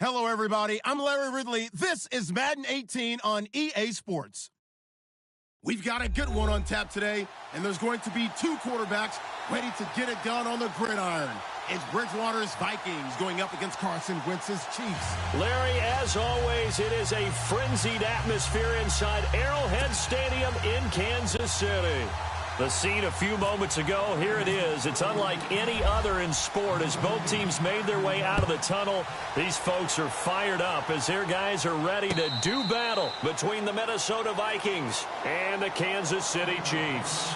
Hello, everybody. I'm Larry Ridley. This is Madden 18 on EA Sports. We've got a good one on tap today, and there's going to be two quarterbacks ready to get it done on the gridiron. It's Bridgewater's Vikings going up against Carson Wentz's Chiefs. Larry, as always, it is a frenzied atmosphere inside Arrowhead Stadium in Kansas City. The scene a few moments ago, here it is. It's unlike any other in sport as both teams made their way out of the tunnel. These folks are fired up as their guys are ready to do battle between the Minnesota Vikings and the Kansas City Chiefs.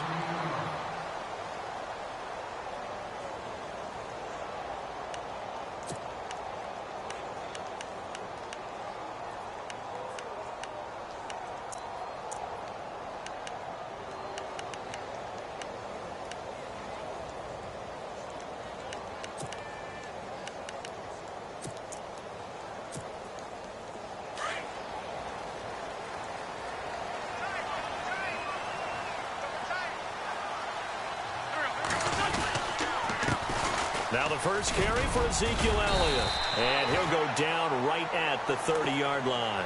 Now the first carry for Ezekiel Elliott. And he'll go down right at the 30-yard line.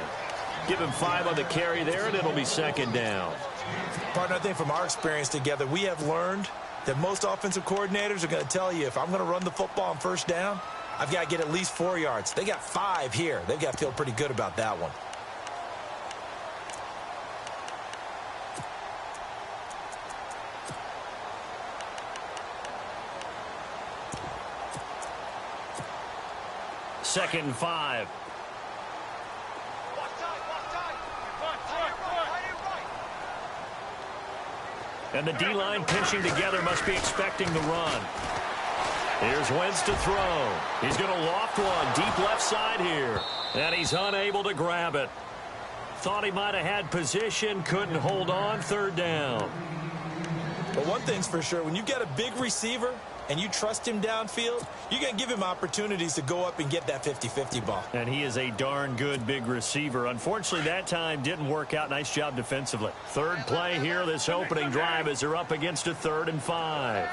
Give him 5 on the carry there, and it'll be second down. Partner, I think from our experience together, we have learned that most offensive coordinators are going to tell you, if I'm going to run the football on first down, I've got to get at least 4 yards. They got 5 here. They've got to feel pretty good about that one. Second and 5. And the D-line pinching together must be expecting the run. Here's Wentz to throw. He's going to loft one deep left side here. And he's unable to grab it. Thought he might have had position, couldn't hold on, third down. Well, one thing's for sure, when you've got a big receiver and you trust him downfield, you're going to give him opportunities to go up and get that 50-50 ball. And he is a darn good big receiver. Unfortunately, that time didn't work out. Nice job defensively. Third play here, this opening drive, as they're up against a 3rd and 5.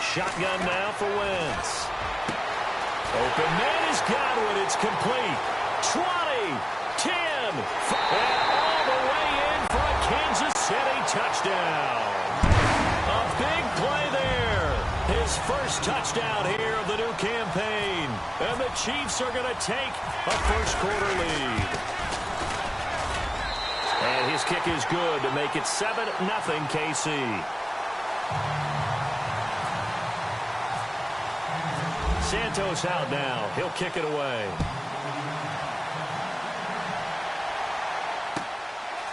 Shotgun now for Wentz. Open man is Godwin. It's complete. 20, 10, 5, and all the way in for a Kansas City touchdown. A big play there. His first touchdown here of the new campaign. And the Chiefs are going to take a first-quarter lead. And his kick is good to make it 7-0 KC. Santos out now. He'll kick it away.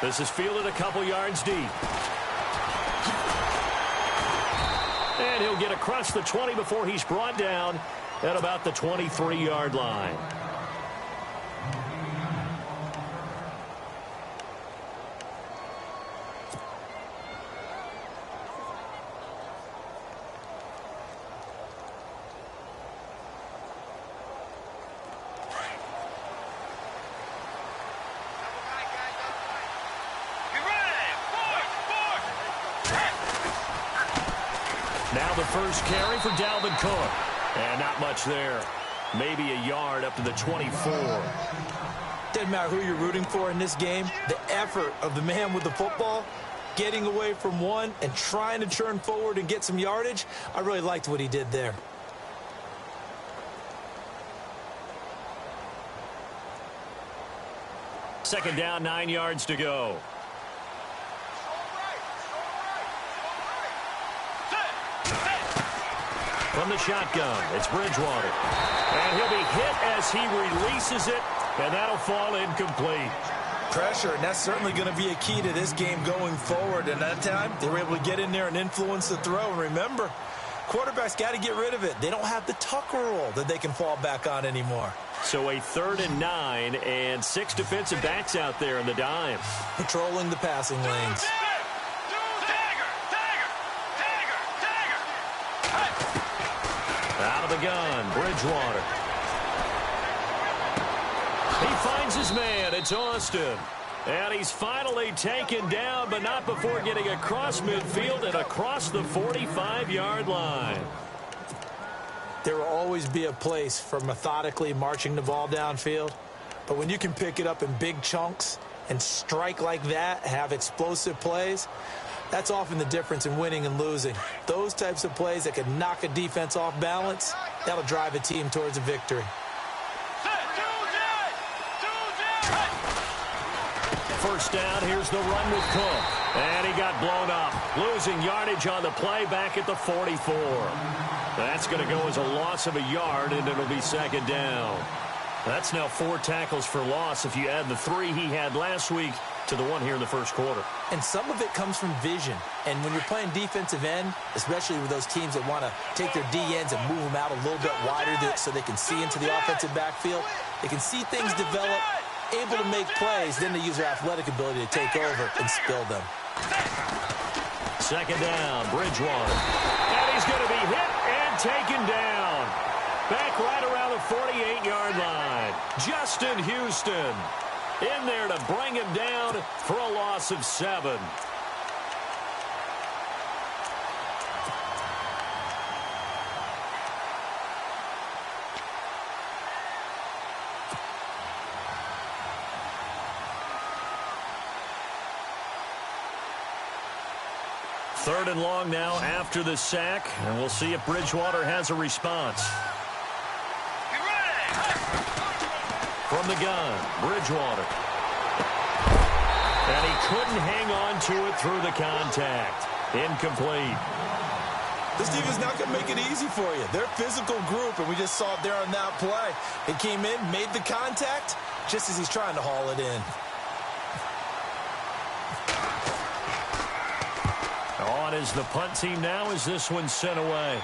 This is fielded a couple yards deep. And he'll get across the 20 before he's brought down at about the 23-yard line. Now the first carry for Dalvin Cook. And not much there. Maybe a yard up to the 24. Doesn't matter who you're rooting for in this game. The effort of the man with the football, getting away from one and trying to turn forward and get some yardage, I really liked what he did there. Second down, 9 yards to go. From the shotgun, it's Bridgewater. And he'll be hit as he releases it, and that'll fall incomplete. Pressure, and that's certainly going to be a key to this game going forward. And that time, they were able to get in there and influence the throw. And remember, quarterbacks got to get rid of it. They don't have the Tucker rule that they can fall back on anymore. So a 3rd and 9, and 6 defensive backs out there in the dime. Patrolling the passing lanes. Out of the gun, Bridgewater. He finds his man. It's Austin. And he's finally taken down, but not before getting across midfield and across the 45-yard line. there will always be a place for methodically marching the ball downfield. But when you can pick it up in big chunks and strike like that, have explosive plays, that's often the difference in winning and losing. Those types of plays that can knock a defense off balance, that'll drive a team towards a victory. First down, here's the run with Cook. And he got blown up. Losing yardage on the play back at the 44. That's going to go as a loss of a yard, and it'll be second down. That's now 4 tackles for loss if you add the 3 he had last week to the 1 here in the first quarter. And some of it comes from vision. And when you're playing defensive end, especially with those teams that want to take their D-ends and move them out a little bit wider so they can see into the offensive backfield, they can see things develop, able to make plays, then they use their athletic ability to take over and spill them. Second down, Bridgewater. And he's going to be hit and taken down. Back right around the 48-yard line. Justin Houston in there to bring him down for a loss of 7. Third and long now after the sack, and we'll see if Bridgewater has a response. From the gun, Bridgewater. And he couldn't hang on to it through the contact. Incomplete. This team is not going to make it easy for you. They're a physical group, and we just saw it there on that play. It came in, made the contact, just as he's trying to haul it in. On is the punt team now as this one's sent away.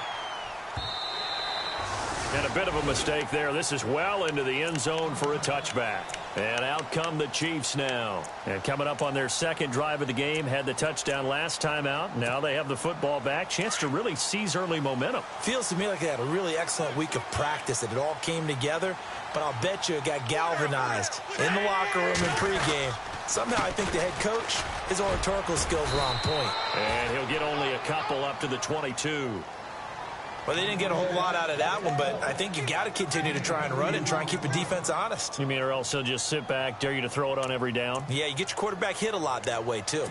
And a bit of a mistake there. This is well into the end zone for a touchback. And out come the Chiefs now. And coming up on their second drive of the game, had the touchdown last time out. Now they have the football back. Chance to really seize early momentum. Feels to me like they had a really excellent week of practice, that it all came together. But I'll bet you it got galvanized in the locker room in pregame. Somehow I think the head coach, his oratorical skills were on point. And he'll get only a couple up to the 22. Well, they didn't get a whole lot out of that one, but I think you got to continue to try and run it and try and keep the defense honest. You mean or else he'll just sit back, dare you to throw it on every down? Yeah, you get your quarterback hit a lot that way, too.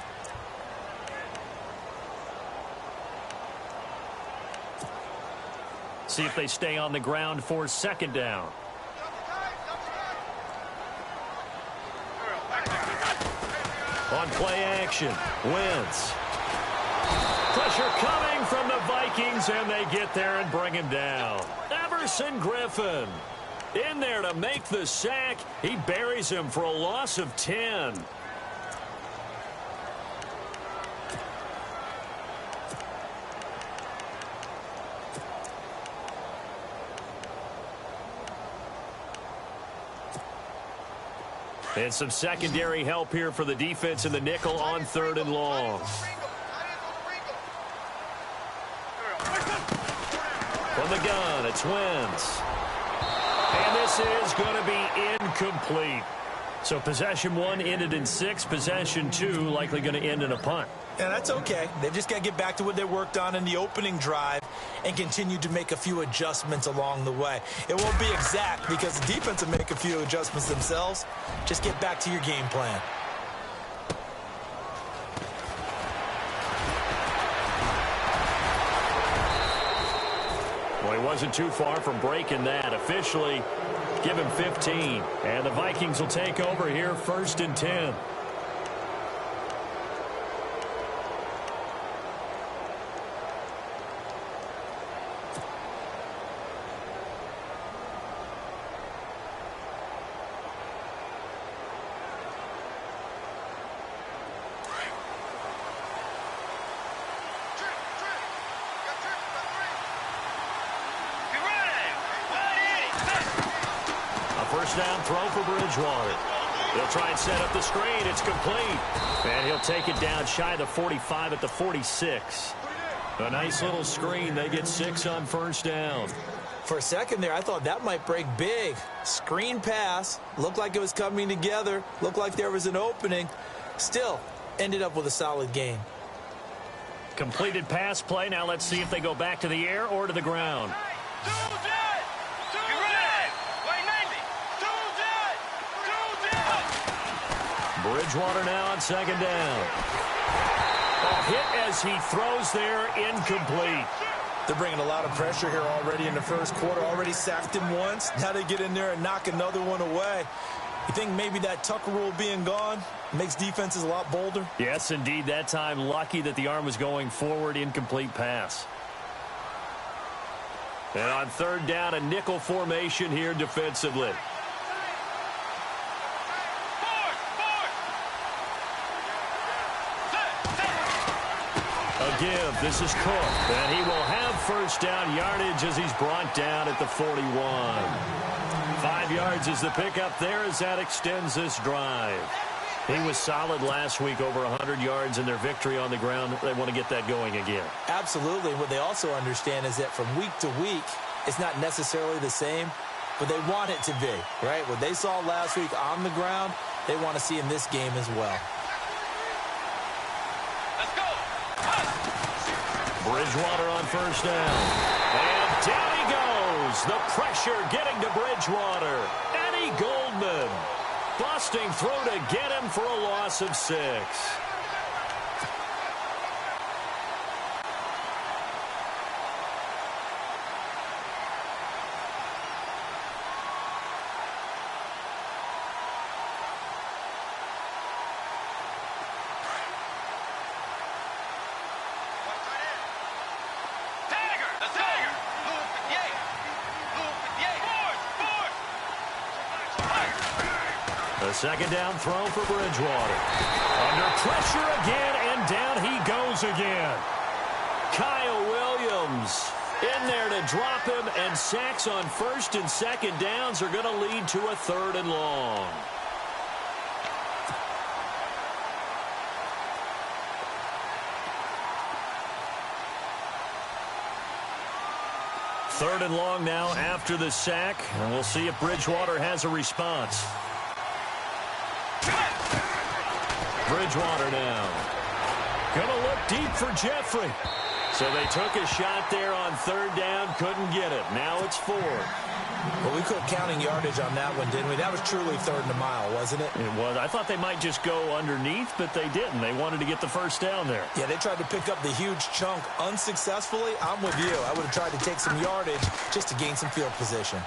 See if they stay on the ground for second down. On play action, Wentz. Pressure coming from the Vikings, and they get there and bring him down. Everson Griffin in there to make the sack. He buries him for a loss of 10. And some secondary help here for the defense in the nickel on third and long. From the gun, it's Wentz. And this is going to be incomplete. So possession 1 ended in 6. Possession 2 likely going to end in a punt. Yeah, that's okay. They've just got to get back to what they worked on in the opening drive and continue to make a few adjustments along the way. It won't be exact because the defense will make a few adjustments themselves. Just get back to your game plan. Well, he wasn't too far from breaking that. Officially, give him 15. And the Vikings will take over here, 1st and 10. First down throw for Bridgewater. He'll try and set up the screen. It's complete. And he'll take it down shy of the 45 at the 46. A nice little screen. They get 6 on first down. For a second there, I thought that might break big. Screen pass. Looked like it was coming together. Looked like there was an opening. Still, ended up with a solid game. Completed pass play. Now let's see if they go back to the air or to the ground. Bridgewater now on second down. A hit as he throws there, incomplete. They're bringing a lot of pressure here already in the first quarter. Already sacked him once. Now they get in there and knock another one away. You think maybe that Tucker rule being gone makes defenses a lot bolder? Yes, indeed. That time, lucky that the arm was going forward, incomplete pass. And on third down, a nickel formation here defensively. A give. This is Cook. And he will have first down yardage as he's brought down at the 41. 5 yards is the pickup there as that extends this drive. He was solid last week, over 100 yards in their victory on the ground. They want to get that going again. Absolutely. What they also understand is that from week to week, it's not necessarily the same, but they want it to be, right? What they saw last week on the ground, they want to see in this game as well. Let's go. Bridgewater on first down. And down he goes. The pressure getting to Bridgewater. Eddie Goldman busting through to get him for a loss of 6. A second down throw for Bridgewater. Under pressure again, and down he goes again. Kyle Williams in there to drop him, and sacks on first and second downs are going to lead to a 3rd and long. Third and long now after the sack, and we'll see if Bridgewater has a response. Bridgewater now. Gonna look deep for Jeffrey. So they took a shot there on third down, couldn't get it. Now it's 4. Well, we quit counting yardage on that one, didn't we? That was truly 3rd and a mile, wasn't it? It was. I thought they might just go underneath, but they didn't. They wanted to get the first down there. Yeah, they tried to pick up the huge chunk unsuccessfully. I'm with you. I would have tried to take some yardage just to gain some field position.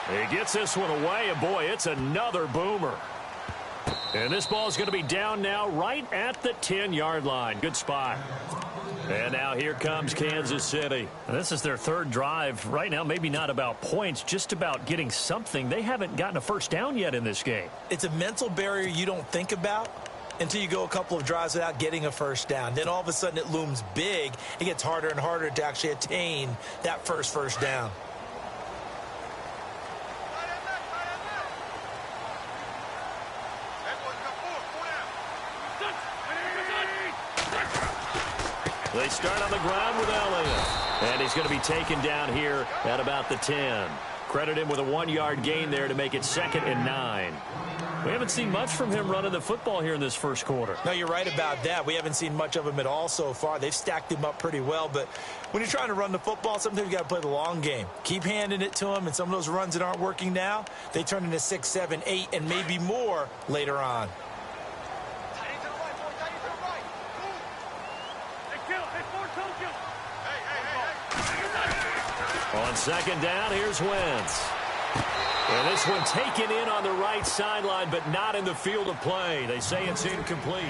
He gets this one away, and boy, it's another boomer. And this ball is going to be down now right at the 10-yard line. Good spot. And now here comes Kansas City. This is their 3rd drive. Right now, maybe not about points, just about getting something. They haven't gotten a first down yet in this game. It's a mental barrier you don't think about until you go a couple of drives without getting a first down. Then all of a sudden it looms big. It gets harder and harder to actually attain that first down. They start on the ground with Elliott. And he's going to be taken down here at about the 10. Credit him with a 1-yard gain there to make it 2nd and 9. We haven't seen much from him running the football here in this first quarter. No, you're right about that. We haven't seen much of him at all so far. They've stacked him up pretty well. But when you're trying to run the football, sometimes you got to play the long game. Keep handing it to him, and some of those runs that aren't working now, they turn into 6, 7, 8, and maybe more later on. On second down, here's Wentz. And this one taken in on the right sideline, but not in the field of play. They say it's incomplete.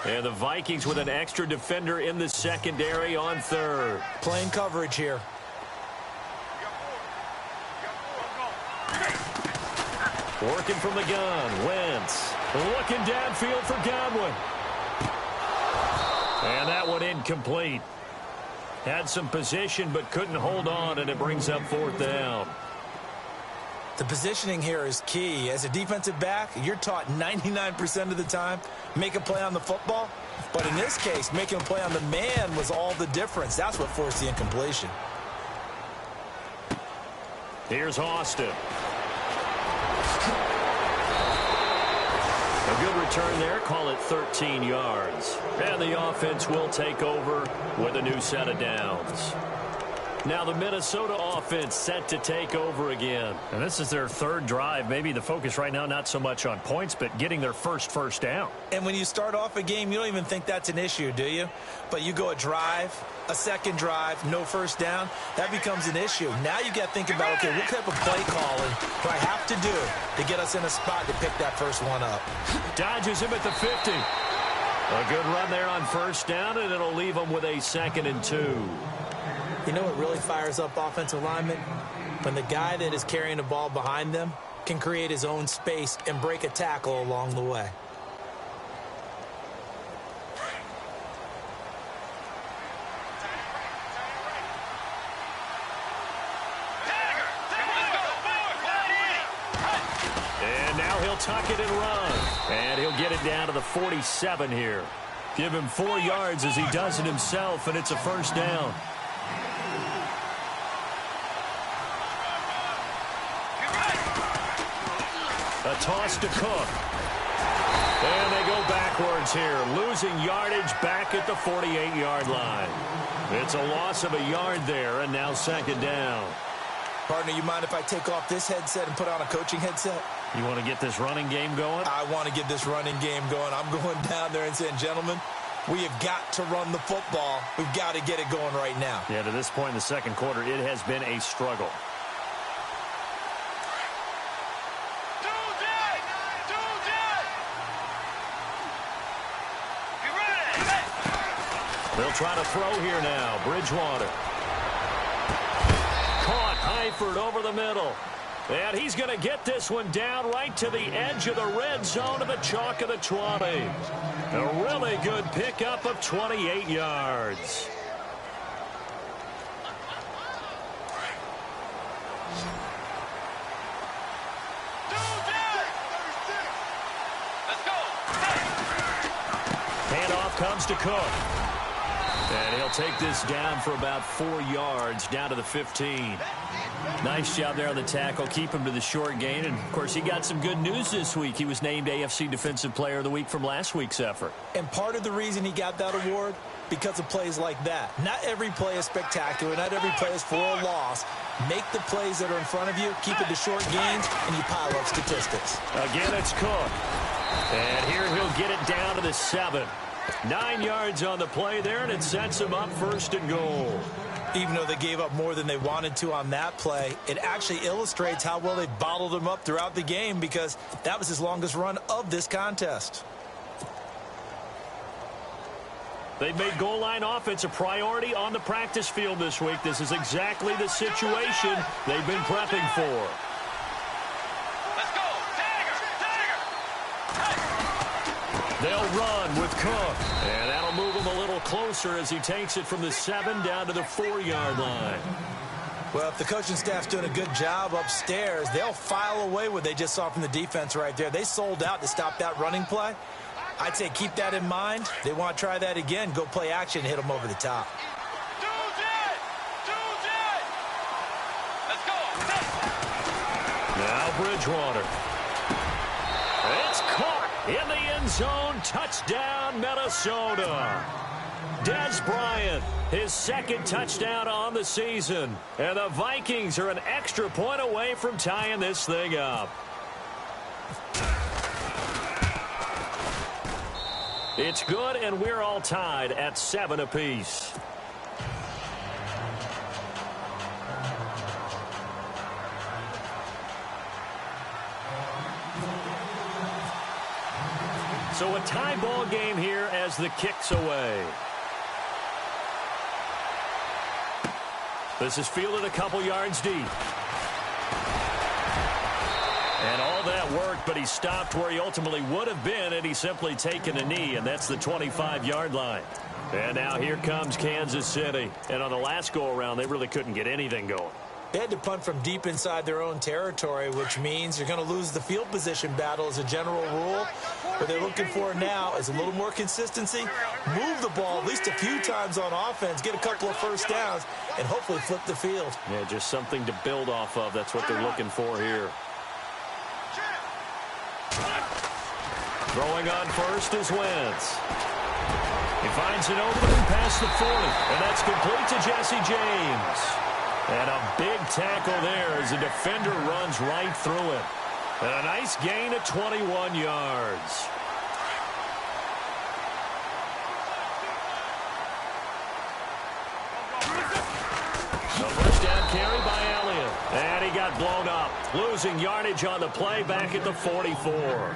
And the Vikings with an extra defender in the secondary on 3rd. Playing coverage here. Working from the gun, Wentz. Looking downfield for Godwin. And that one incomplete. Had some position but couldn't hold on, and it brings up 4th down. The positioning here is key. As a defensive back, you're taught 99% of the time, make a play on the football. But in this case, making a play on the man was all the difference. That's what forced the incompletion. Here's Austin. A good return there, call it 13 yards. And the offense will take over with a new set of downs. Now the Minnesota offense set to take over again. And this is their third drive. Maybe the focus right now not so much on points, but getting their first down. And when you start off a game, you don't even think that's an issue, do you? But you go a drive, a second drive, no first down, that becomes an issue. Now you got to think about, okay, what type of play calling do I have to do to get us in a spot to pick that first one up? Dodges him at the 50. A good run there on first down, and it'll leave him with a 2nd and 2. You know what really fires up offensive linemen? When the guy that is carrying the ball behind them can create his own space and break a tackle along the way. And now he'll tuck it and run. And he'll get it down to the 47 here. Give him 4 yards as he does it himself, and it's a first down. A toss to Cook. And they go backwards here, losing yardage back at the 48-yard line. It's a loss of a yard there, and now 2nd down. Partner, you mind if I take off this headset and put on a coaching headset? You want to get this running game going? I want to get this running game going. I'm going down there and saying, gentlemen, we have got to run the football. We've got to get it going right now. Yeah, to this point in the second quarter, it has been a struggle. They'll try to throw here now. Bridgewater. Caught. Eifert over the middle. And he's going to get this one down right to the edge of the red zone of the chalk of the 20. A really good pickup of 28 yards. Handoff comes to Cook. And he'll take this down for about 4 yards, down to the 15. Nice job there on the tackle. Keep him to the short gain. And, of course, he got some good news this week. He was named AFC Defensive Player of the Week from last week's effort. And part of the reason he got that award, because of plays like that. Not every play is spectacular. Not every play is for a loss. Make the plays that are in front of you, keep it to short gains, and you pile up statistics. Again, it's Cook. And here he'll get it down to the 7. 9 yards on the play there, and it sets him up 1st and goal. Even though they gave up more than they wanted to on that play, it actually illustrates how well they bottled him up throughout the game, because that was his longest run of this contest. They've made goal line offense a priority on the practice field this week. This is exactly the situation they've been prepping for. They'll run with Cook, and that'll move him a little closer as he takes it from the 7 down to the 4-yard line. Well, if the coaching staff's doing a good job upstairs, they'll file away what they just saw from the defense right there. They sold out to stop that running play. I'd say keep that in mind. They want to try that again, go play action, hit them over the top. Now Bridgewater. It's caught in the end zone. Touchdown, Minnesota. Des Bryant, his 2nd touchdown on the season. And the Vikings are an extra point away from tying this thing up. It's good, and we're all tied at 7 apiece. So a tie ball game here as the kick's away. This is fielded a couple yards deep. And all that worked, but he stopped where he ultimately would have been had he simply taken a knee, and that's the 25-yard line. And now here comes Kansas City. And on the last go-around, they really couldn't get anything going. They had to punt from deep inside their own territory, which means you're going to lose the field position battle as a general rule. What they're looking for now is a little more consistency, move the ball at least a few times on offense, get a couple of first downs, and hopefully flip the field. Yeah, just something to build off of. That's what they're looking for here. Throwing on first is Wentz. He finds an opening past the 40, and that's complete to Jesse James. And a big tackle there as the defender runs right through it. And a nice gain of 21 yards. The first down carry by Elliott. And he got blown up. Losing yardage on the play back at the 44.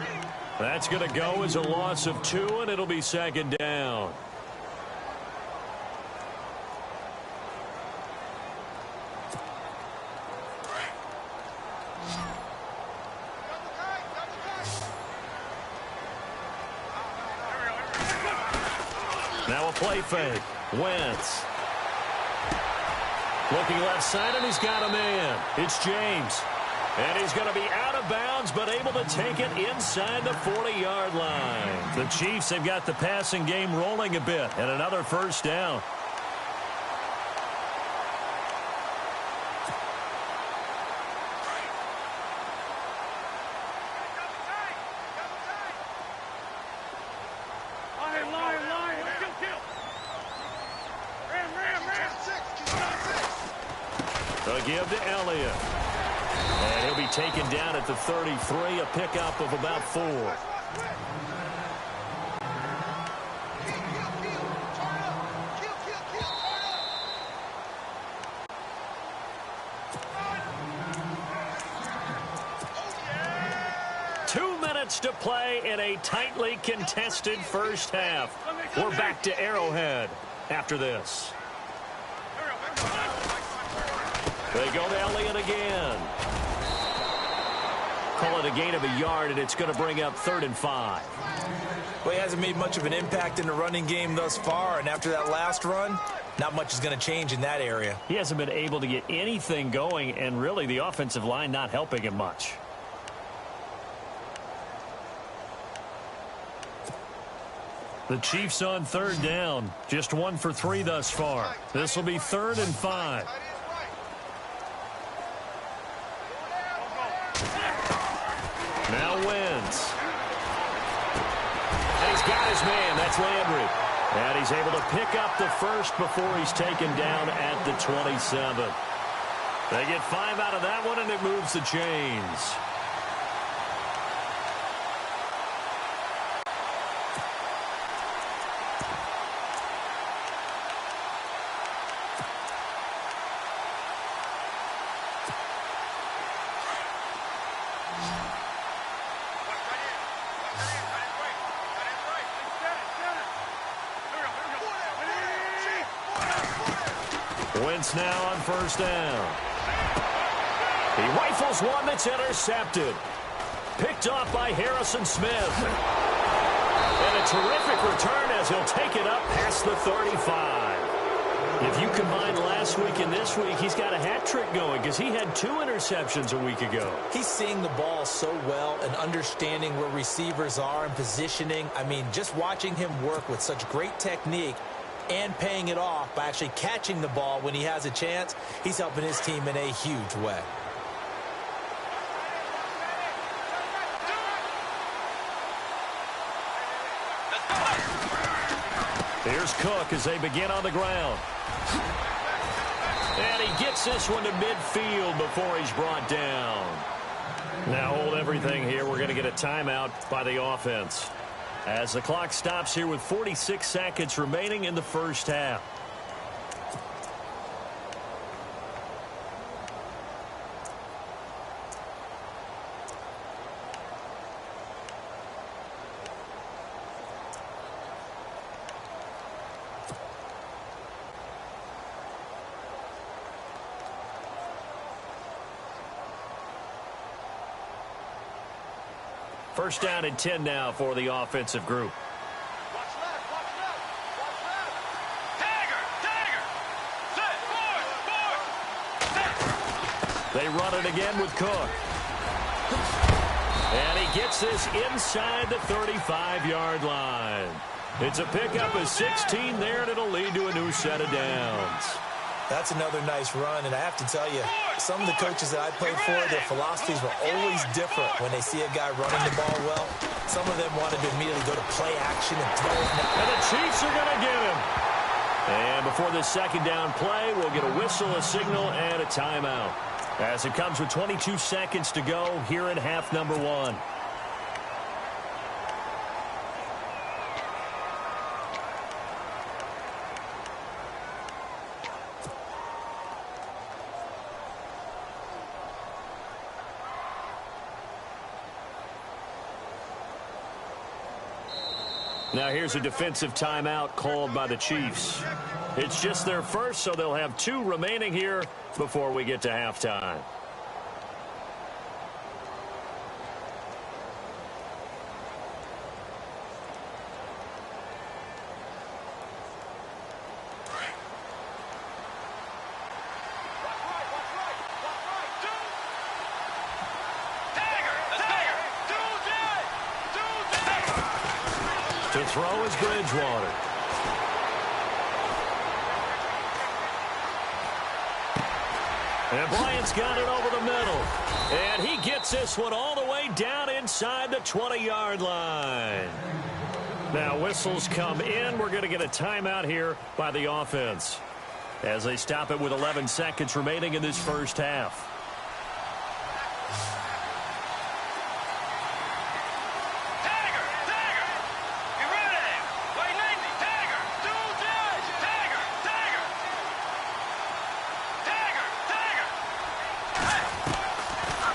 That's going to go as a loss of 2, and it'll be second down. Now a play fake. Wentz. Looking left side, and he's got a man. It's James. And he's going to be out of bounds, but able to take it inside the 40-yard line. The Chiefs have got the passing game rolling a bit, and another first down. They'll give to Elliott. And he'll be taken down at the 33, a pickup of about 4. To play in a tightly contested first half. We're back to Arrowhead after this. They go to Elliott again. Call it a gain of a yard, and it's going to bring up 3rd and 5. Well, he hasn't made much of an impact in the running game thus far, and after that last run, not much is going to change in that area. He hasn't been able to get anything going, and really the offensive line not helping him much. The Chiefs on 3rd down. Just 1 for 3 thus far. This will be 3rd and 5. Now Wentz. And he's got his man. That's Landry. And he's able to pick up the first before he's taken down at the 27. They get 5 out of that one, and it moves the chains. Wentz now on 1st down. He rifles one that's intercepted. Picked off by Harrison Smith. And a terrific return as he'll take it up past the 35. If you combine last week and this week, he's got a hat trick going because he had 2 interceptions a week ago. He's seeing the ball so well and understanding where receivers are and positioning. I mean, just watching him work with such great technique and paying it off by actually catching the ball when he has a chance, he's helping his team in a huge way. Here's Cook as they begin on the ground. And he gets this one to midfield before he's brought down. Now hold everything here. We're going to get a timeout by the offense as the clock stops here with 46 seconds remaining in the first half. First down and 10 now for the offensive group. Watch left, watch left, watch left. Dagger, set, forward, They run it again with Cook. And he gets this inside the 35-yard line. It's a pickup of 16 there, and it'll lead to a new set of downs. That's another nice run, and I have to tell you, some of the coaches that I played for, their philosophies were always different when they see a guy running the ball well. Some of them wanted to immediately go to play action and throw it. And the Chiefs are going to get him. And before this second down play, we'll get a whistle, a signal, and a timeout. As it comes with 22 seconds to go here in half number 1. Now here's a defensive timeout called by the Chiefs. It's just their first, so they'll have 2 remaining here before we get to halftime. To throw is Bridgewater. And Bryant's got it over the middle. And he gets this one all the way down inside the 20-yard line. Now whistles come in. We're going to get a timeout here by the offense as they stop it with 11 seconds remaining in this first half.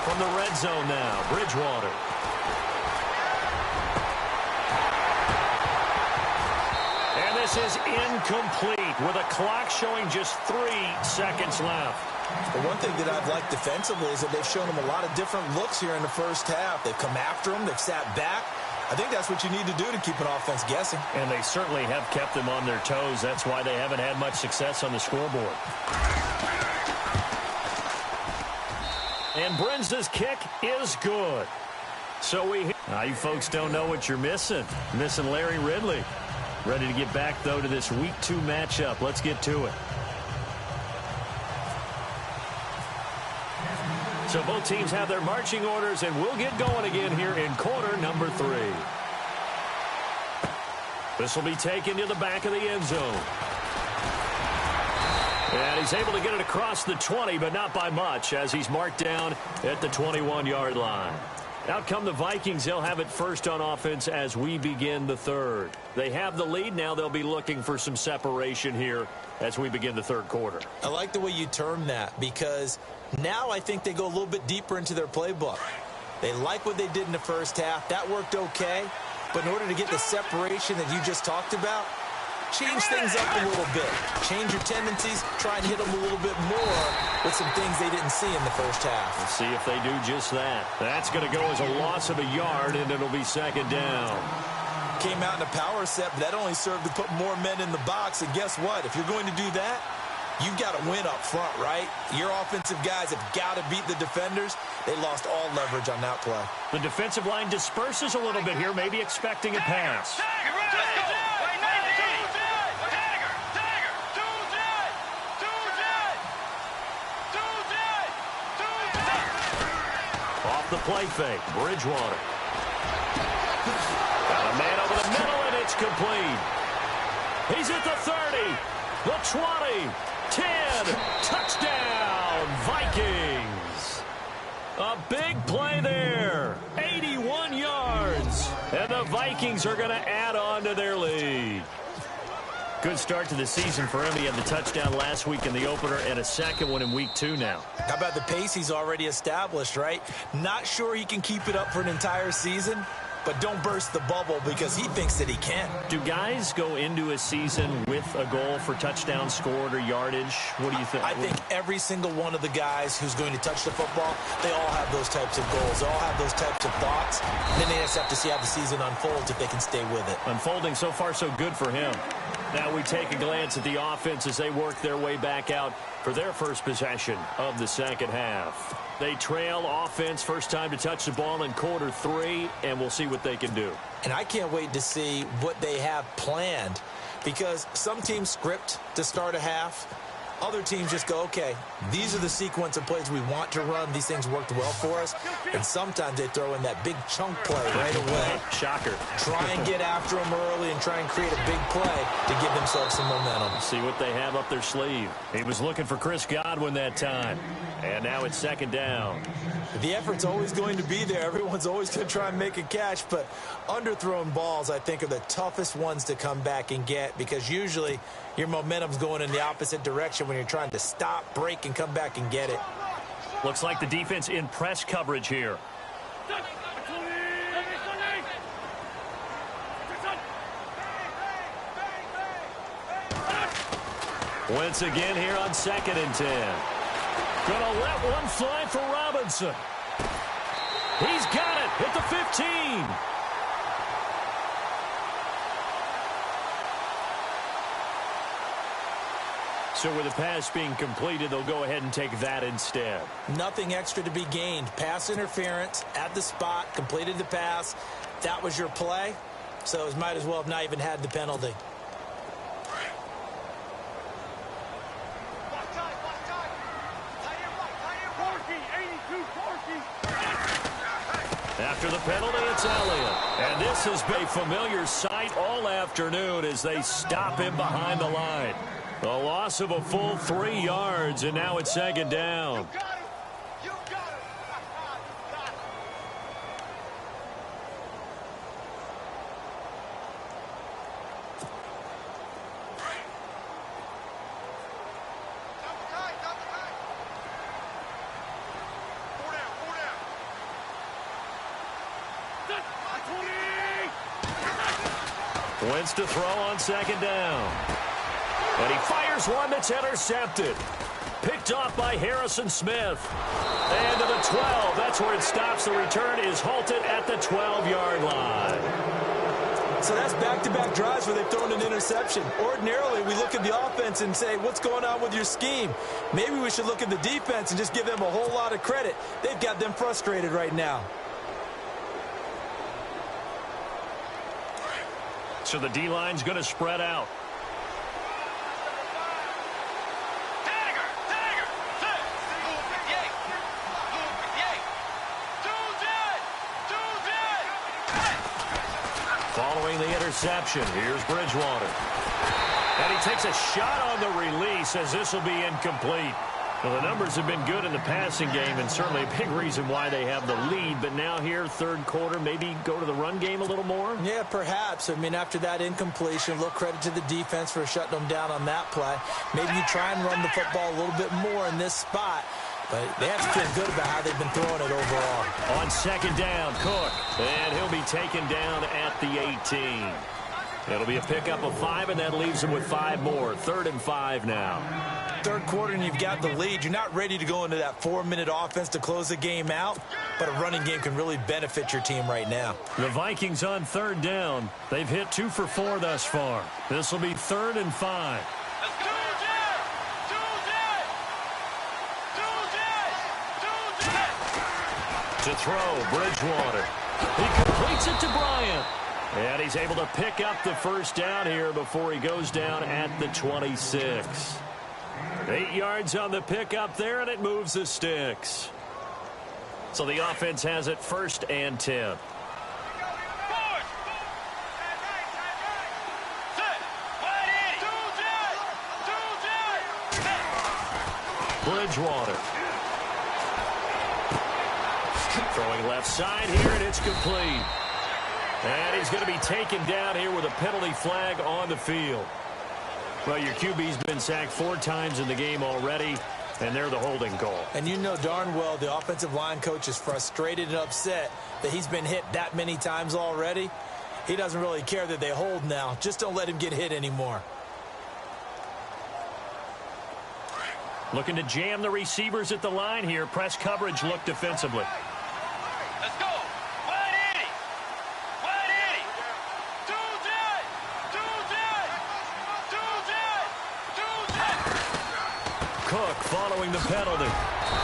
From the red zone now, Bridgewater. And this is incomplete with a clock showing just 3 seconds left. The one thing that I've liked defensively is that they've shown them a lot of different looks here in the first half. They've come after them. They've sat back. I think that's what you need to do to keep an offense guessing. And they certainly have kept them on their toes. That's why they haven't had much success on the scoreboard. And Brenza's kick is good. So you folks don't know what you're missing. Missing Larry Ridley. Ready to get back, though, to this Week 2 matchup. Let's get to it. So both teams have their marching orders, and we'll get going again here in quarter number 3. This will be taken to the back of the end zone. And he's able to get it across the 20, but not by much, as he's marked down at the 21-yard line. Out come the Vikings. They'll have it first on offense as we begin the third. They have the lead. Now they'll be looking for some separation here as we begin the third quarter. I like the way you term that, because now I think they go a little bit deeper into their playbook. They like what they did in the first half. That worked okay. But in order to get the separation that you just talked about, change things up a little bit. Change your tendencies. Try and hit them a little bit more with some things they didn't see in the first half. We'll see if they do just that. That's going to go as a loss of a yard, and it'll be second down. Came out in a power set, but that only served to put more men in the box. And guess what? If you're going to do that, you've got to win up front, right? Your offensive guys have got to beat the defenders. They lost all leverage on that play. The defensive line disperses a little bit here, maybe expecting a pass. Off the play fake, Bridgewater. Got a man over the middle, and it's complete. He's at the 30, the 20, 10, touchdown, Vikings. A big play there, 81 yards, and the Vikings are going to add on to their lead. Good start to the season for him. He had the touchdown last week in the opener and a second one in week 2 now. How about the pace he's already established, right? Not sure he can keep it up for an entire season, but don't burst the bubble because he thinks that he can. Do guys go into a season with a goal for touchdowns scored or yardage? What do you think? I think every single one of the guys who's going to touch the football, they all have those types of goals. They all have those types of thoughts. And then they just have to see how the season unfolds if they can stay with it. Unfolding so far so good for him. Now we take a glance at the offense as they work their way back out for their first possession of the second half. They trail offense, first time to touch the ball in quarter 3, and we'll see what they can do. And I can't wait to see what they have planned, because some teams script to start a half. Other teams just go, okay, these are the sequence of plays we want to run. These things worked well for us. And sometimes they throw in that big chunk play right away. Shocker. Try and get after them early and try and create a big play to give themselves some momentum. See what they have up their sleeve. He was looking for Chris Godwin that time. And now it's second down. The effort's always going to be there. Everyone's always going to try and make a catch, but underthrown balls, I think, are the toughest ones to come back and get because usually your momentum's going in the opposite direction when you're trying to stop, break, and come back and get it. Looks like the defense in press coverage here. Wentz again here on 2nd and 10. Gonna let one fly for Robinson. He's got it at the 15. So with the pass being completed, they'll go ahead and take that instead. Nothing extra to be gained. Pass interference at the spot, completed the pass. That was your play, so it might as well have not even had the penalty. After the penalty, it's Elliott. And this has been a familiar sight all afternoon as they stop him behind the line. A loss of a full 3 yards, and now it's second down. You got it. Wentz to throw on second down. And he fires one that's intercepted. Picked off by Harrison Smith. And to the 12. That's where it stops. The return is halted at the 12-yard line. So that's back-to-back drives where they've thrown an interception. Ordinarily, we look at the offense and say, what's going on with your scheme? Maybe we should look at the defense and just give them a whole lot of credit. They've got them frustrated right now. So the D-line's going to spread out. Following the interception, here's Bridgewater. And he takes a shot on the release as this will be incomplete. Well, the numbers have been good in the passing game and certainly a big reason why they have the lead. But now here, third quarter, maybe go to the run game a little more? Yeah, perhaps. I mean, after that incompletion, a little credit to the defense for shutting them down on that play. Maybe you try and run the football a little bit more in this spot. But they have to feel good about how they've been throwing it overall. On second down, Cook. And he'll be taken down at the 18. It'll be a pickup of 5, and that leaves him with 5 more. 3rd and 5 now. Third quarter, and you've got the lead. You're not ready to go into that 4-minute offense to close the game out, but a running game can really benefit your team right now. The Vikings on 3rd down. They've hit 2 for 4 thus far. This will be 3rd and 5. To throw, Bridgewater. He completes it to Bryant. And he's able to pick up the first down here before he goes down at the 26. 8 yards on the pickup there, and it moves the sticks. So the offense has it 1st and 10. Bridgewater. Throwing left side here, and it's complete. And he's going to be taken down here with a penalty flag on the field. Well, your QB's been sacked 4 times in the game already, and they're the holding call. And you know darn well the offensive line coach is frustrated and upset that he's been hit that many times already. He doesn't really care that they hold now. Just don't let him get hit anymore. Looking to jam the receivers at the line here. Press coverage look defensively. Let's go. Cook following the penalty.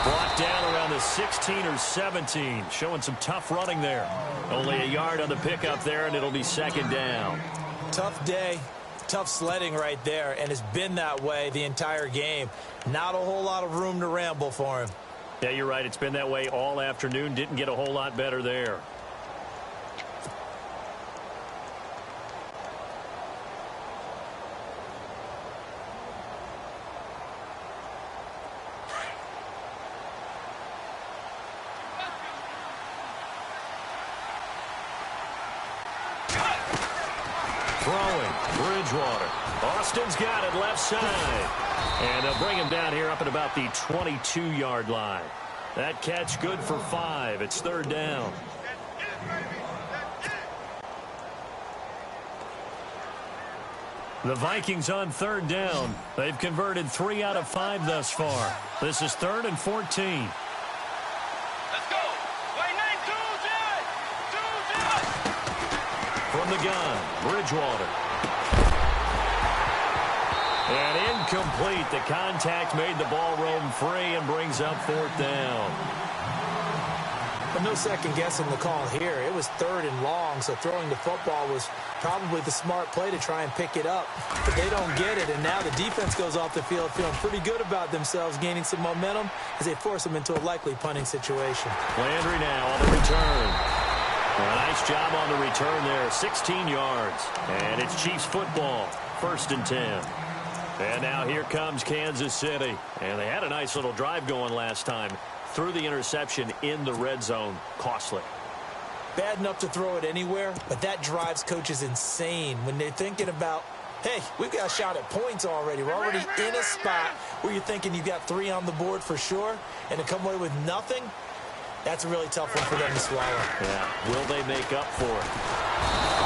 Brought down around the 16 or 17. Showing some tough running there. Only a yard on the pickup there, and it'll be 2nd down. Tough day. Tough sledding right there, and it's been that way the entire game. Not a whole lot of room to ramble for him. Yeah, you're right. It's been that way all afternoon. Didn't get a whole lot better there. Throwing, Bridgewater. Austin's got it left side. And they'll bring him down here up at about the 22-yard line. That catch good for 5. It's third down. The Vikings on third down. They've converted 3 out of 5 thus far. This is 3rd and 14. Let's go. Wait, 9-2-0. From the gun, Bridgewater. And incomplete. The contact made the ball roam free and brings up 4th down. But no second guessing the call here. It was 3rd and long, so throwing the football was probably the smart play to try and pick it up. But they don't get it, and now the defense goes off the field feeling pretty good about themselves, gaining some momentum as they force them into a likely punting situation. Landry now on the return. A nice job on the return there, 16 yards. And it's Chiefs football, 1st and 10. And now here comes Kansas City. And they had a nice little drive going last time. Threw the interception in the red zone. Costly. Bad enough to throw it anywhere, but that drives coaches insane when they're thinking about, hey, we've got a shot at points already. We're already in a spot where you're thinking you've got 3 on the board for sure, and to come away with nothing, that's a really tough one for them to swallow. Yeah, will they make up for it?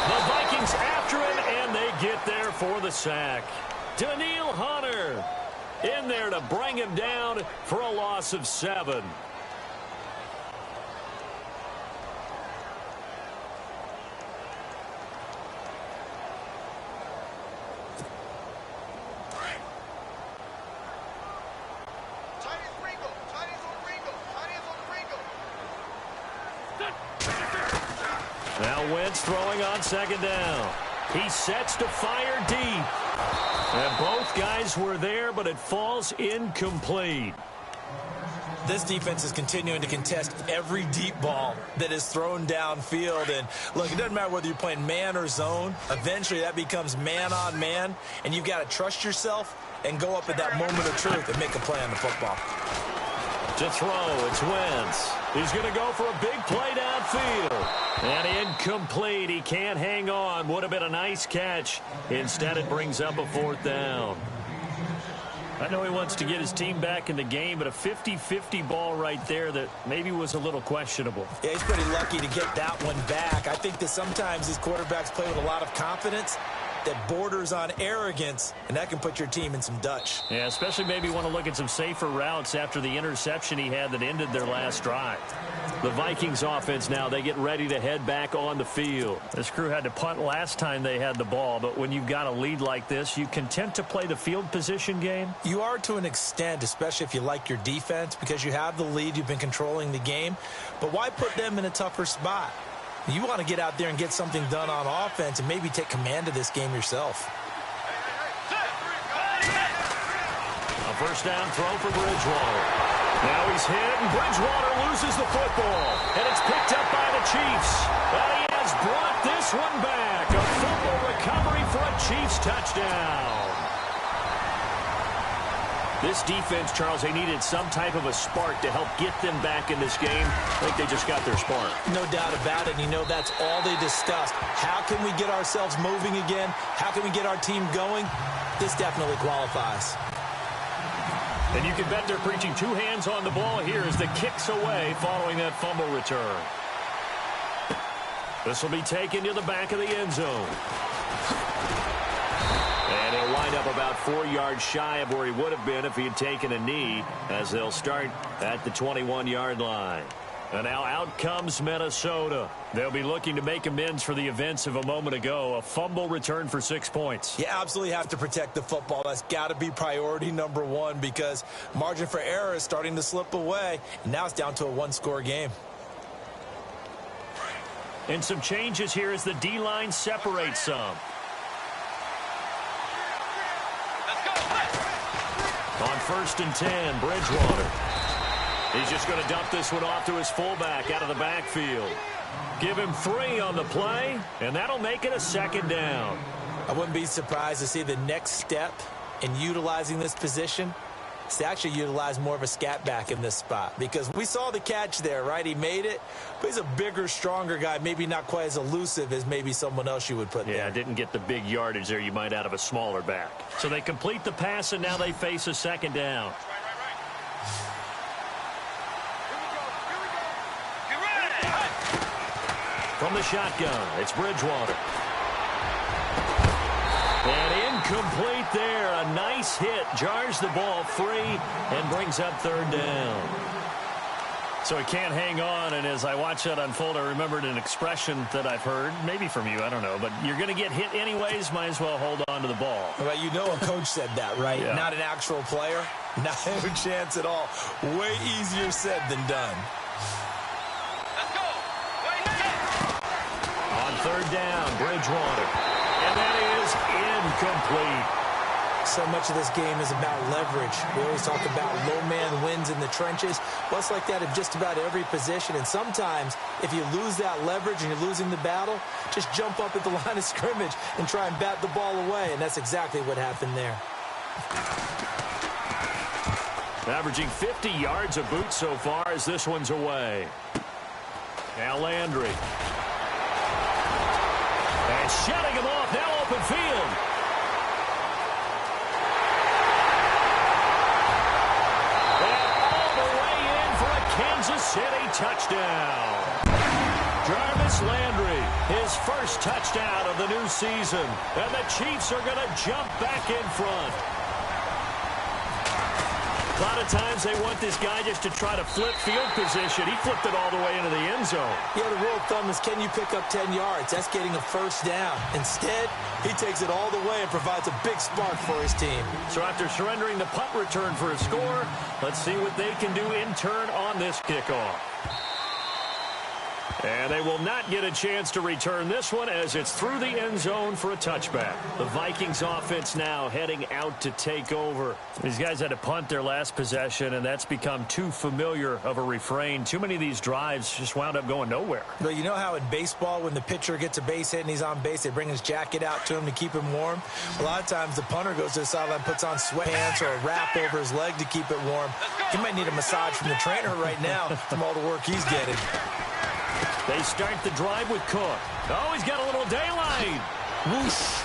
The Vikings after him, and they get there for the sack. Daniil Hunter in there to bring him down for a loss of 7. Now Wentz throwing on 2nd down. He sets to fire deep. And both guys were there, but it falls incomplete. This defense is continuing to contest every deep ball that is thrown downfield. And, look, it doesn't matter whether you're playing man or zone. Eventually, that becomes man on man, and you've got to trust yourself and go up at that moment of truth and make a play on the football. To throw, it's Wentz. He's going to go for a big play downfield. And incomplete. He can't hang on. Would have been a nice catch. Instead, it brings up a 4th down. I know he wants to get his team back in the game, but a 50-50 ball right there that maybe was a little questionable. Yeah, he's pretty lucky to get that one back. I think that sometimes these quarterbacks play with a lot of confidence that borders on arrogance, and that can put your team in some Dutch. Yeah, especially maybe want to look at some safer routes after the interception he had that ended their last drive. The Vikings offense now, they get ready to head back on the field. This crew had to punt last time they had the ball, but when you've got a lead like this, you content to play the field position game? You are to an extent, especially if you like your defense, because you have the lead, you've been controlling the game. But why put them in a tougher spot? You want to get out there and get something done on offense and maybe take command of this game yourself. A 1st down throw for Bridgewater. Now he's hit, and Bridgewater loses the football. And it's picked up by the Chiefs. And he has brought this one back. A fumble recovery for a Chiefs touchdown. This defense, Charles, they needed some type of a spark to help get them back in this game. I think they just got their spark. No doubt about it. You know, that's all they discussed. How can we get ourselves moving again? How can we get our team going? This definitely qualifies. And you can bet they're preaching 2 hands on the ball here as the kick's away following that fumble return. This will be taken to the back of the end zone. And he'll wind up about 4 yards shy of where he would have been if he had taken a knee, as they'll start at the 21-yard line. And now out comes Minnesota. They'll be looking to make amends for the events of a moment ago. A fumble return for 6 points. You absolutely have to protect the football. That's got to be priority number 1 because margin for error is starting to slip away. And now it's down to a 1-score game. And some changes here as the D-line separates some. first and 10, Bridgewater. He's just going to dump this one off to his fullback out of the backfield. Give him 3 on the play, and that'll make it a second down. I wouldn't be surprised to see the next step in utilizing this position is to actually utilize more of a scat back in this spot, because we saw the catch there, right? He made it, but he's a bigger, stronger guy, maybe not quite as elusive as maybe someone else you would put there. Yeah, didn't get the big yardage there you might out of a smaller back. So they complete the pass, and now they face a second down. From the shotgun, it's Bridgewater. And incomplete there. A nice hit. Jars the ball free and brings up third down. So he can't hang on, and as I watch that unfold, I remembered an expression that I've heard, maybe from you, I don't know, but you're going to get hit anyways, might as well hold on to the ball. Well, you know a coach said that, right? Yeah. Not an actual player. Not a chance at all. Way easier said than done. Third down, Bridgewater. And that is incomplete. So much of this game is about leverage. We always talk about low man wins in the trenches. Well, it's like that in just about every position. And sometimes, if you lose that leverage and you're losing the battle, just jump up at the line of scrimmage and try and bat the ball away. And that's exactly what happened there. Averaging 50 yards a boot so far as this one's away. Now Landry. And shutting him off, now open field. And all the way in for a Kansas City touchdown. Jarvis Landry, his first touchdown of the new season. And the Chiefs are going to jump back in front. A lot of times they want this guy just to try to flip field position. He flipped it all the way into the end zone. Yeah, the rule of thumb is, can you pick up 10 yards? That's getting a first down. Instead, he takes it all the way and provides a big spark for his team. So after surrendering the punt return for a score, let's see what they can do in turn on this kickoff. And they will not get a chance to return this one as it's through the end zone for a touchback. The Vikings offense now heading out to take over. These guys had to punt their last possession, and that's become too familiar of a refrain. Too many of these drives just wound up going nowhere. But you know how in baseball, when the pitcher gets a base hit and he's on base, they bring his jacket out to him to keep him warm? A lot of times the punter goes to the sideline, puts on sweatpants or a wrap over his leg to keep it warm. He might need a massage from the trainer right now from all the work he's getting. They start the drive with Cook. Oh, he's got a little daylight. Whoosh.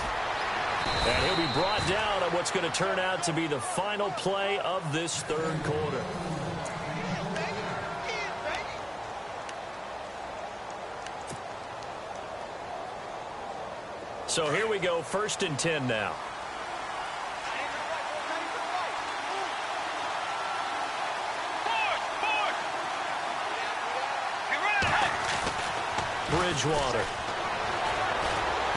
And he'll be brought down on what's going to turn out to be the final play of this third quarter. So here we go, 1st and 10 now. Bridgewater.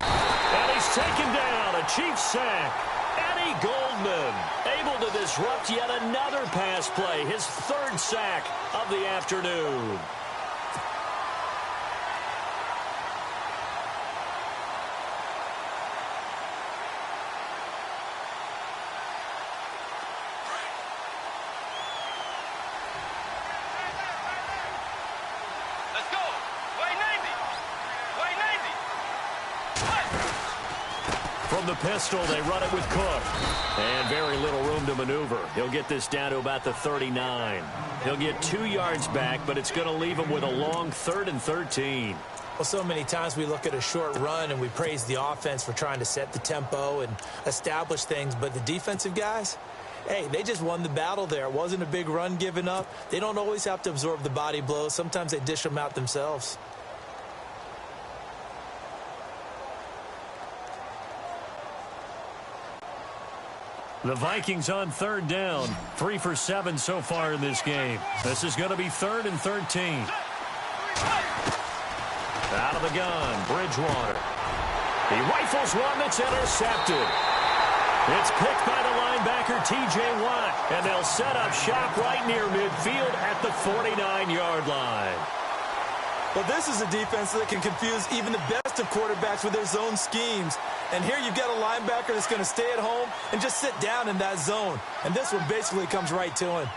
And he's taken down. A Chiefs sack. Eddie Goldman able to disrupt yet another pass play. His 3rd sack of the afternoon. From the pistol, they run it with Cook. And very little room to maneuver. He'll get this down to about the 39. He'll get 2 yards back, but it's going to leave him with a long 3rd and 13. Well, so many times we look at a short run and we praise the offense for trying to set the tempo and establish things, but the defensive guys, hey, they just won the battle there. It wasn't a big run given up. They don't always have to absorb the body blows. Sometimes they dish them out themselves. The Vikings on 3rd down. 3 for 7 so far in this game. This is going to be 3rd and 13. Out of the gun, Bridgewater. He rifles one that's intercepted. It's picked by the linebacker, T.J. Watt. And they'll set up shop right near midfield at the 49-yard line. Well, this is a defense that can confuse even the best of quarterbacks with their zone schemes. And here you've got a linebacker that's going to stay at home and just sit down in that zone. And this one basically comes right to him.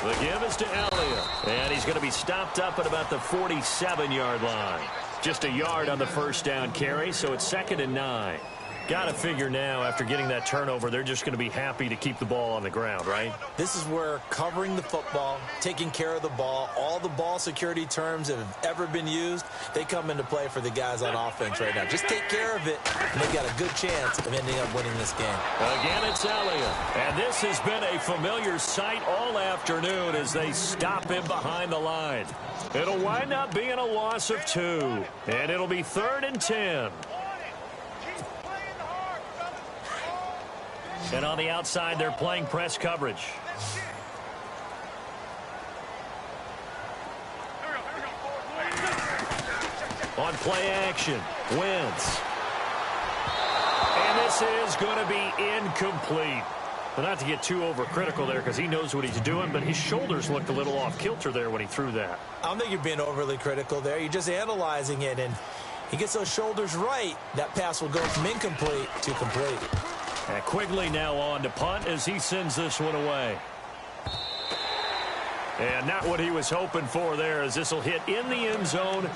The give is to Elliott, and he's going to be stopped up at about the 47-yard line. Just a yard on the first down carry, so it's 2nd and 9. Got to figure now, after getting that turnover, they're just going to be happy to keep the ball on the ground, right? This is where covering the football, taking care of the ball, all the ball security terms that have ever been used, they come into play for the guys on offense right now. Just take care of it, and they've got a good chance of ending up winning this game. Again, it's Elliott. And this has been a familiar sight all afternoon as they stop him behind the line. It'll wind up being a loss of 2, and it'll be 3rd and 10. And on the outside, they're playing press coverage. On play action, Wentz. And this is going to be incomplete. Well, not to get too overcritical there because he knows what he's doing, but his shoulders looked a little off kilter there when he threw that. I don't think you're being overly critical there. You're just analyzing it, and he gets those shoulders right. That pass will go from incomplete to complete. And Quigley now on to punt as he sends this one away. And not what he was hoping for there, as this will hit in the end zone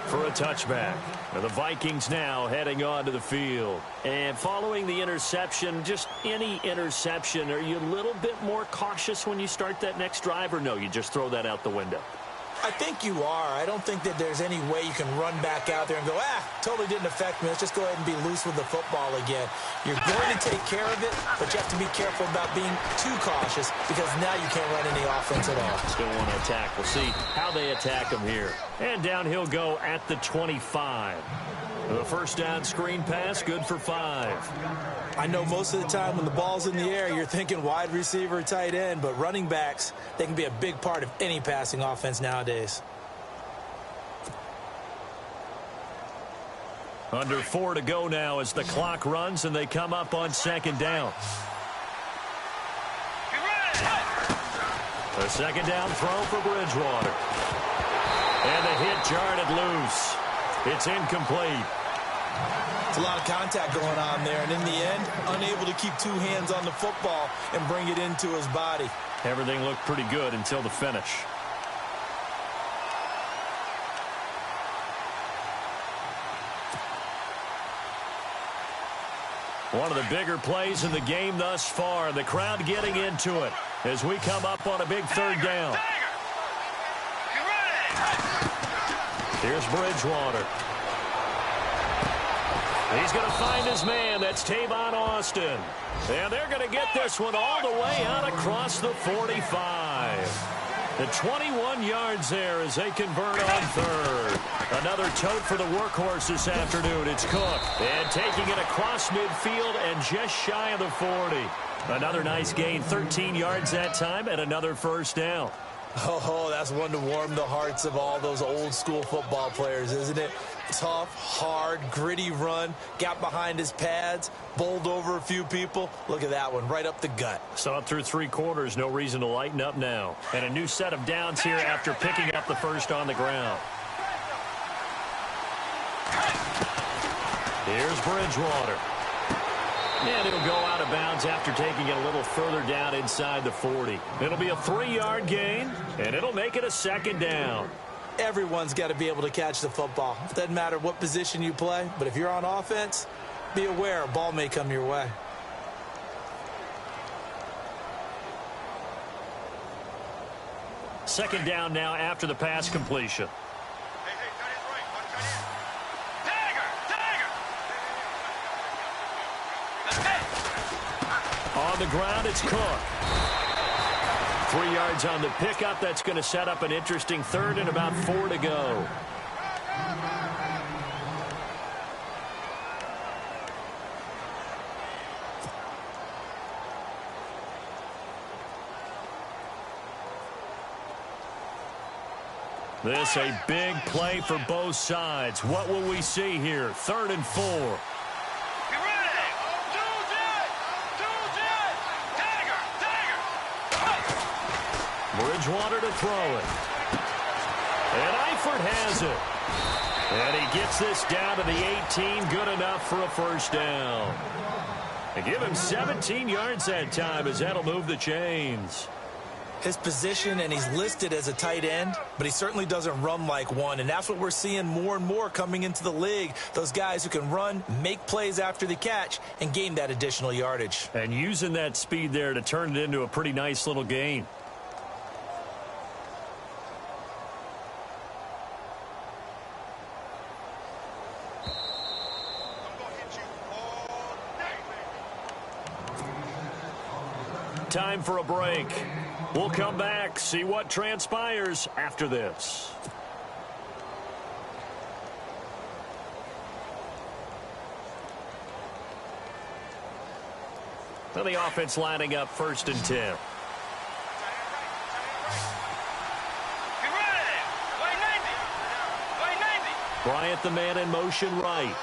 for a touchback. Now the Vikings now heading onto the field. And following the interception, just any interception, are you a little bit more cautious when you start that next drive, or no, you just throw that out the window? I think you are. I don't think that there's any way you can run back out there and go, totally didn't affect me. Let's just go ahead and be loose with the football again. You're going to take care of it, but you have to be careful about being too cautious because now you can't run any offense at all. Still want to attack. We'll see how they attack him here. And down he'll go at the 25. The first down screen pass, good for 5. I know most of the time when the ball's in the air, you're thinking wide receiver, tight end, but running backs, they can be a big part of any passing offense nowadays. Under 4 to go now as the clock runs and they come up on 2nd down. A 2nd down throw for Bridgewater. And the hit jarred it loose. It's incomplete. It's a lot of contact going on there, and in the end, unable to keep 2 hands on the football and bring it into his body. Everything looked pretty good until the finish. One of the bigger plays in the game thus far. The crowd getting into it as we come up on a big 3rd down. Here's Bridgewater. He's going to find his man. That's Tavon Austin. And they're going to get this one all the way out across the 45. The 21 yards there as they convert on 3rd. Another tote for the workhorse this afternoon. It's Cook. And taking it across midfield and just shy of the 40. Another nice gain, 13 yards that time, and another first down. Oh, that's one to warm the hearts of all those old school football players, isn't it? Tough, hard, gritty run, got behind his pads, bowled over a few people. Look at that one, right up the gut. Saw it through 3 quarters, no reason to lighten up now. And a new set of downs here after picking up the first on the ground. Here's Bridgewater. And it'll go out of bounds after taking it a little further down inside the 40. It'll be a 3-yard gain, and it'll make it a 2nd down. Everyone's got to be able to catch the football. Doesn't matter what position you play, but if you're on offense, be aware a ball may come your way. Second down now after the pass completion. On the ground, it's Cook. 3 yards on the pickup. That's going to set up an interesting 3rd and about 4 to go. This a big play for both sides. What will we see here? 3rd and 4. Bridgewater to throw it. And Eifert has it. And he gets this down to the 18. Good enough for a first down. They give him 17 yards that time as that'll move the chains. His position, and he's listed as a tight end, but he certainly doesn't run like one, and that's what we're seeing more and more coming into the league. Those guys who can run, make plays after the catch, and gain that additional yardage. And using that speed there to turn it into a pretty nice little gain. Time for a break. We'll come back, see what transpires after this. So the offense lining up 1st and 10. Bryant the man in motion right.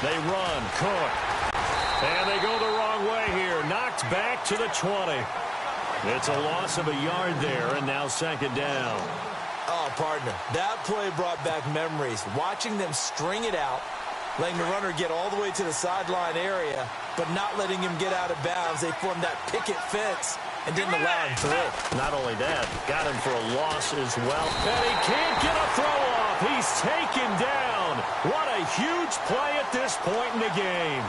They run, Cook. And they go the wrong way here. Knocked back to the 20. It's a loss of a yard there, and now 2nd down. Oh, partner, that play brought back memories. Watching them string it out, letting the runner get all the way to the sideline area, but not letting him get out of bounds. They formed that picket fence and didn't allow him through. Not only that, got him for a loss as well. And he can't get a throw off. He's taken down. What a huge play at this point in the game.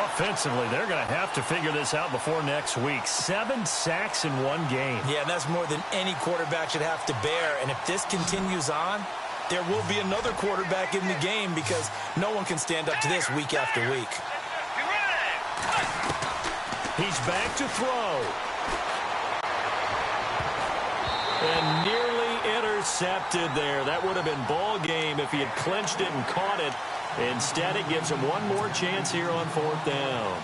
Offensively, they're going to have to figure this out before next week. 7 sacks in one game. Yeah, and that's more than any quarterback should have to bear. And if this continues on, there will be another quarterback in the game because no one can stand up to this week after week. He's back to throw. And nearly intercepted there. That would have been ball game if he had clinched it and caught it. Instead, it gives him one more chance here on 4th down.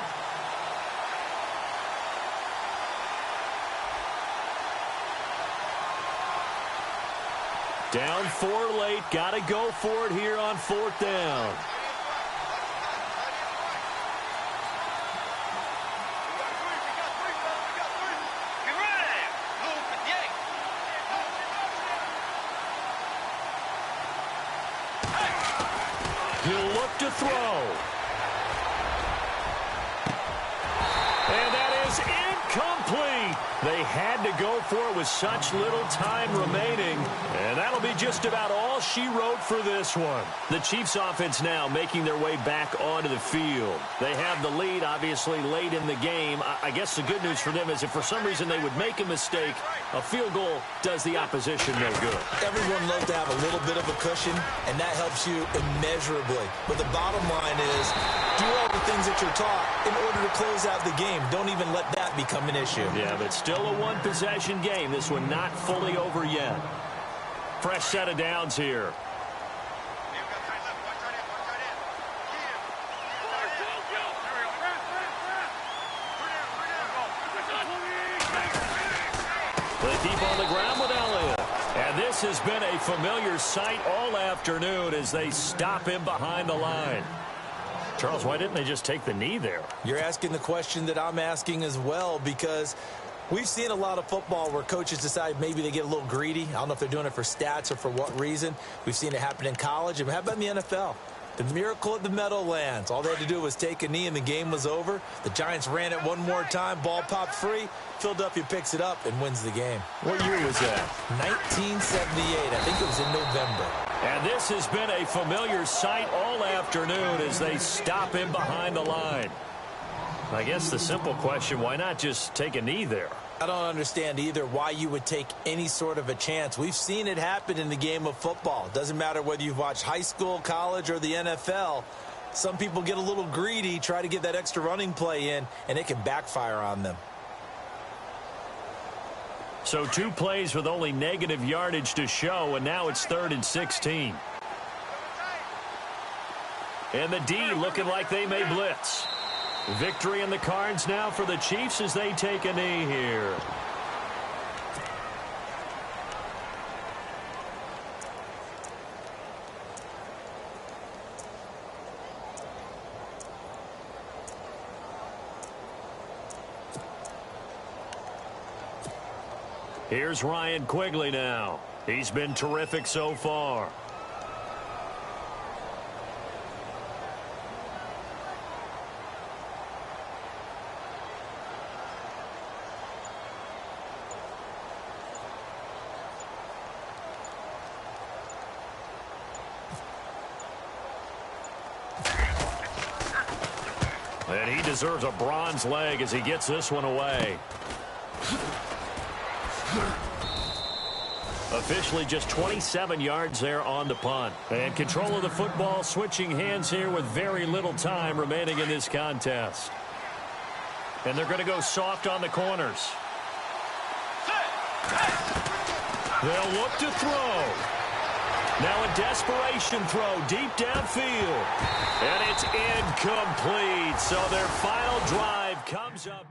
Down 4 late. Got to go for it here on 4th down. He'll look to throw. And that is incomplete. They had to go for it with such little time remaining. And that'll be just about all she wrote for this one. The Chiefs offense now making their way back onto the field. They have the lead, obviously, late in the game. I guess the good news for them is if for some reason they would make a mistake, a field goal does the opposition no good. Everyone loves to have a little bit of a cushion, and that helps you immeasurably. But the bottom line is, do all the things that you're taught in order to close out the game. Don't even let that become an issue. Yeah, but still a one-possession game. This one not fully over yet. Fresh set of downs here. They keep on the ground with Elliott. And this has been a familiar sight all afternoon as they stop him behind the line. Charles, why didn't they just take the knee there? You're asking the question that I'm asking as well, because we've seen a lot of football where coaches decide maybe they get a little greedy. I don't know if they're doing it for stats or for what reason. We've seen it happen in college. And how about in the NFL? The miracle at the Meadowlands. All they had to do was take a knee and the game was over. The Giants ran it one more time. Ball popped free. Philadelphia picks it up and wins the game. What year was that? 1978. I think it was in November. And this has been a familiar sight all afternoon as they stop him behind the line. I guess the simple question, why not just take a knee there? I don't understand either why you would take any sort of a chance. We've seen it happen in the game of football. It doesn't matter whether you've watched high school, college, or the NFL. Some people get a little greedy, try to get that extra running play in, and it can backfire on them. So 2 plays with only negative yardage to show, and now it's 3rd and 16. And the D looking like they may blitz. Victory in the cards now for the Chiefs as they take a knee here. Here's Ryan Quigley now. He's been terrific so far. And he deserves a bronze leg as he gets this one away. Officially just 27 yards there on the punt. And control of the football switching hands here with very little time remaining in this contest. And they're going to go soft on the corners. They'll look to throw. Now a desperation throw deep downfield. And it's incomplete. So their final drive comes up.